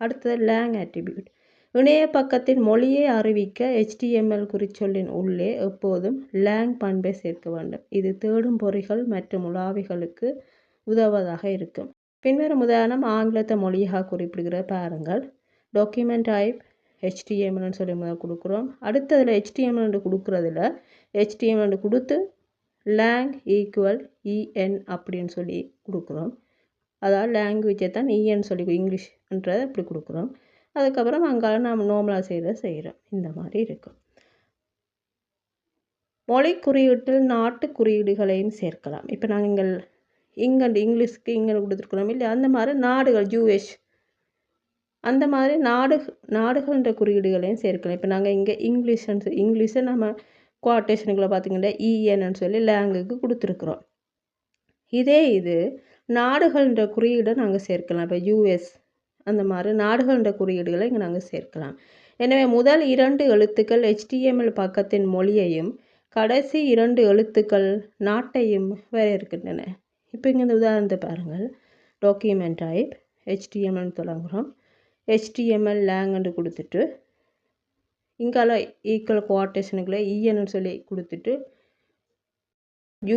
அடுத்தது lang attribute. இணைய பக்கத்தின் மொழியை அறிவிக்க HTML குறிச்சொல்லின் உள்ளே எப்போதும் லேங் பண்பை சேர்க்க வேண்டும். இது தேடும் பொறிகள் மற்றும் உலாவிகளுக்கு உதவுவதாக இருக்கும். பின்வரும் உதாரணம் ஆங்கிலத்தை மொழியாக குறிப்பிடுகிற பாருங்கள். டாக்குமெண்ட் டைப் HTML சொல்லி முதல் கொடுக்குறோம். அடுத்ததில் HTML கொடுக்குறதுல HTML கொடுத்து லேங் ஈக்குவல் EN அப்படின்னு சொல்லி கொடுக்குறோம். அதாவது லாங்குவேஜை தான் EN சொல்லி இங்கிலீஷ்ன்றதை இப்படி கொடுக்குறோம். அதுக்கப்புறம் அங்கால நாம் நார்மலாக செய்கிறோம். இந்த மாதிரி இருக்கும். மொழி குறியீட்டில் நாட்டு குறியீடுகளையும் சேர்க்கலாம். இப்போ நாங்கள் இங்கிலீஷ்க்கு இங்கே கொடுத்துருக்குறோம் இல்லை, அந்த மாதிரி நாடுகள் US அந்த மாதிரி நாடுகள்ன்ற குறியீடுகளையும் சேர்க்கலாம். இப்போ நாங்கள் இங்கே இங்கிலீஷை நம்ம குவாட்டேஷனுக்குள்ளே பார்த்திங்கன்னா EN சொல்லி லேங்குக்கு கொடுத்துருக்குறோம். இது நாடுகள்ன்ற குறியீடை நாங்கள் சேர்க்கலாம். இப்போ US அந்த மாதிரி நாடுகள்ன்ற குறியீடுகளை இங்கே நாங்கள் சேர்க்கலாம். எனவே முதல் 2 எழுத்துக்கள் HTML பக்கத்தின் மொழியையும் கடைசி 2 எழுத்துக்கள் நாட்டையும் வரையறுக்கின்றன. இப்போ இங்கே இந்த உதாரணத்தை பாருங்கள். டாக்குமெண்ட் டைப் HTML தொடங்குகிறோம். HTML லேங்கு கொடுத்துட்டு இங்கால ஈக்குவல் குவாட்டேஷனுக்குள்ளே EN சொல்லி கொடுத்துட்டு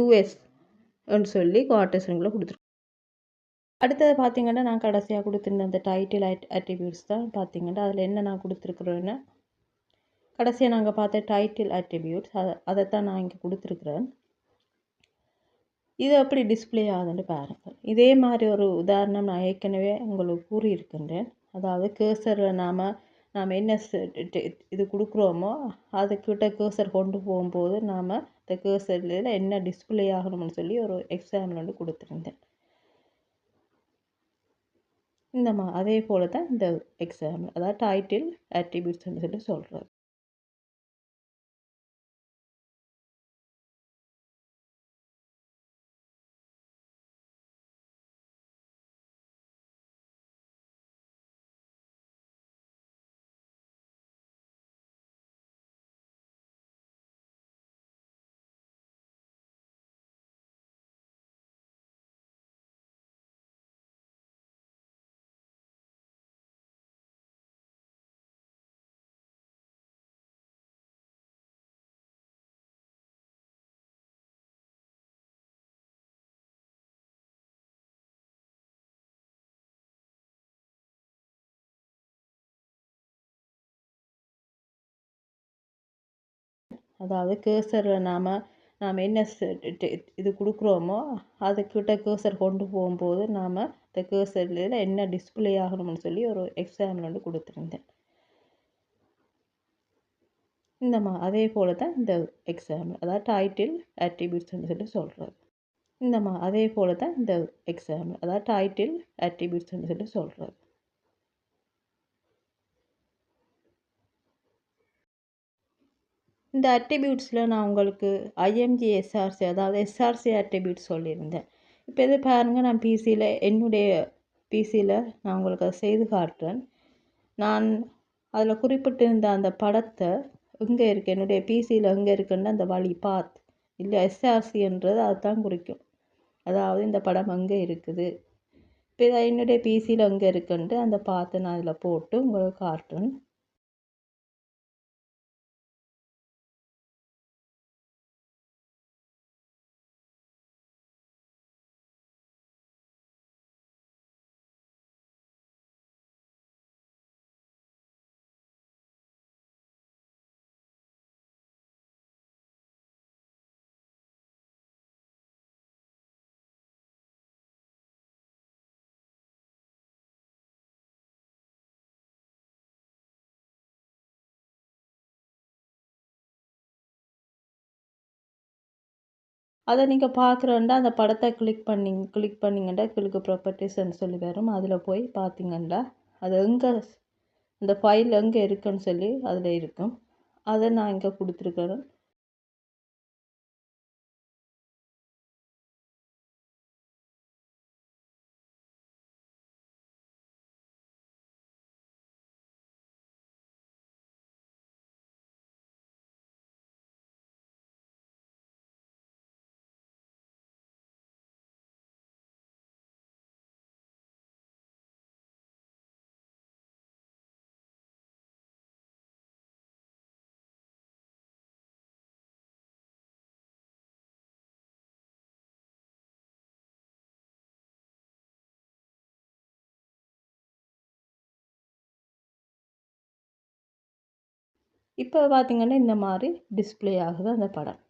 US சொல்லி குவாட்டேஷனுக்குள்ளே கொடுத்துருக்கோம். அடுத்தது பார்த்திங்கன்னா நான் கடைசியாக கொடுத்துருந்த அந்த டைட்டில் அட்ரிபியூட்ஸ் தான் பார்த்திங்கன்னா அதில் என்ன நான் கொடுத்துருக்குறேன்னா கடைசியாக நாங்கள் பார்த்த டைட்டில் அட்ரிபியூட்ஸ் அதைத்தான் நான் இங்கே கொடுத்துருக்குறேன். இது எப்படி டிஸ்பிளே ஆகுதுன்னு பாருங்கள். இதே மாதிரி ஒரு உதாரணம் நான் ஏற்கனவே உங்களுக்கு கூறியிருக்கின்றேன். அதாவது கேர்சரில் நாம் என்ன இது கொடுக்குறோமோ அதுக்கிட்ட கேர்சர் கொண்டு போகும்போது நாம் இந்த கேர்சரில் என்ன டிஸ்பிளே ஆகணும்னு சொல்லி ஒரு எக்ஸாம்பிள் வந்து கொடுத்துருந்தேன். அதே போல் தான் இந்த எக்ஸாம்பிள், அதாவது டைட்டில் அட்ரிபியூட்ஸ்ன்னு சொல்லி சொல்கிறது. அதாவது கேர்சரில் நாம் என்ன இது கொடுக்குறோமோ அதுக்கிட்ட கேர்சர் கொண்டு போகும்போது நாம் இந்த கேர்சரில் என்ன டிஸ்பிளே ஆகணும்னு சொல்லி ஒரு எக்ஸாம்பிள் வந்து கொடுத்துருந்தேன். அதே போல் தான் இந்த எக்ஸாம்பிள், அதாவது டைட்டில் அட்ரிபியூட்ஸ்ன்னு சொல்லி சொல்கிறது. அதே போல் தான் இந்த எக்ஸாம்பிள், அதாவது டைட்டில் அட்ரிபியூட்ஸ்ன்னு சொல்லி சொல்கிறது. இந்த அட்ரிபியூட்ஸில் நான் உங்களுக்கு IMG SRC அதாவது SRC அட்ரிபியூட்ஸ் சொல்லியிருந்தேன். இப்போ இது பாருங்கள், நான் என்னுடைய பிசியில் நான் உங்களுக்கு அதை செய்து காட்டுறேன். நான் அதில் குறிப்பிட்டிருந்த அந்த படத்தை எங்கே இருக்குது, என்னுடைய பிசியில் எங்கே இருக்குன்னு அந்த வழி பாத் இல்லை SRCன்றது அதுதான் குறிக்கும். அதாவது இந்த படம் எங்கே இருக்குது, இப்போ இதை என்னுடைய பிசியில் எங்கே இருக்குன்ட்டு அந்த பாத்தை நான் அதில் போட்டு உங்களுக்கு காட்டுறேன். அதை நீங்கள் பார்க்குறோன்னா அந்த படத்தை கிளிக் பண்ணிங்கன்னா கிளிக் ப்ராப்பர்ட்டிஸ்ன்னு சொல்லி வரும். அதில் போய் பார்த்தீங்கன்னா அது எங்கே இந்த ஃபைல் எங்கே இருக்குன்னு சொல்லி அதில் இருக்கும். அதை நான் இங்கே கொடுத்துருக்குறேன். இப்போ பார்த்திங்கன்னா இந்த மாதிரி டிஸ்பிளே ஆகுது அந்த படம்.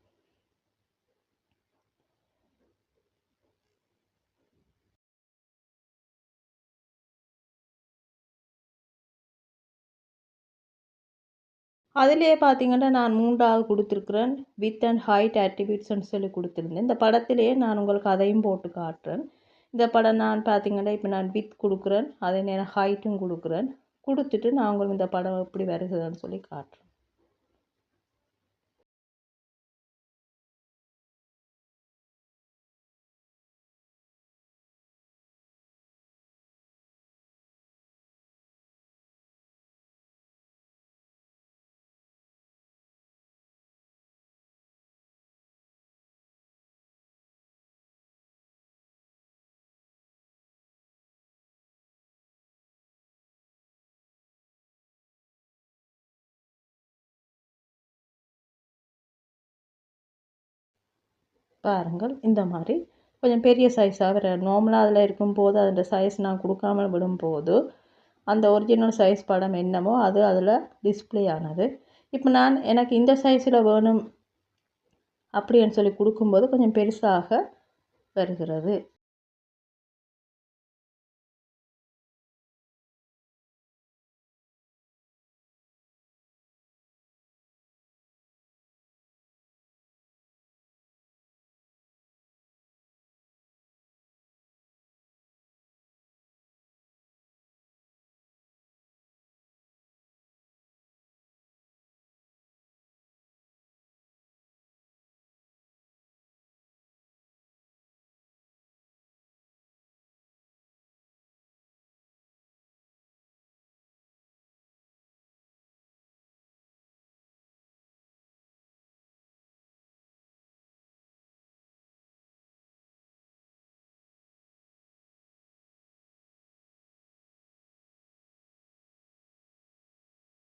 அதிலேயே பார்த்திங்கன்னா நான் 3வது கொடுத்துருக்குறேன் வித் அண்ட் ஹைட் ஆட்ரிபியூட்ஸ்ன்னு சொல்லி கொடுத்துருந்தேன். இந்த படத்திலேயே நான் உங்களுக்கு அதையும் போட்டு காட்டுறேன். இந்த படம் நான் பார்த்திங்கன்னா இப்போ நான் வித் கொடுக்குறேன், அதே நேரம் ஹைட்டும் கொடுக்குறேன். கொடுத்துட்டு நான் உங்களுக்கு இந்த படம் எப்படி வருகுதுன்னு சொல்லி காட்டுறேன். பாருங்கள் இந்த மாதிரி கொஞ்சம் பெரிய சைஸாக வர நார்மலாக அதில் இருக்கும்போது அதோட சைஸ் நான் கொடுக்காமல் விடும்போது அந்த ஒரிஜினல் சைஸ் படம் என்னமோ அது அதில் டிஸ்பிளே ஆனது. இப்போ நான் எனக்கு இந்த சைஸில் வேணும் அப்படின்னு சொல்லி கொடுக்கும்போது கொஞ்சம் பெருசாக வருகிறது.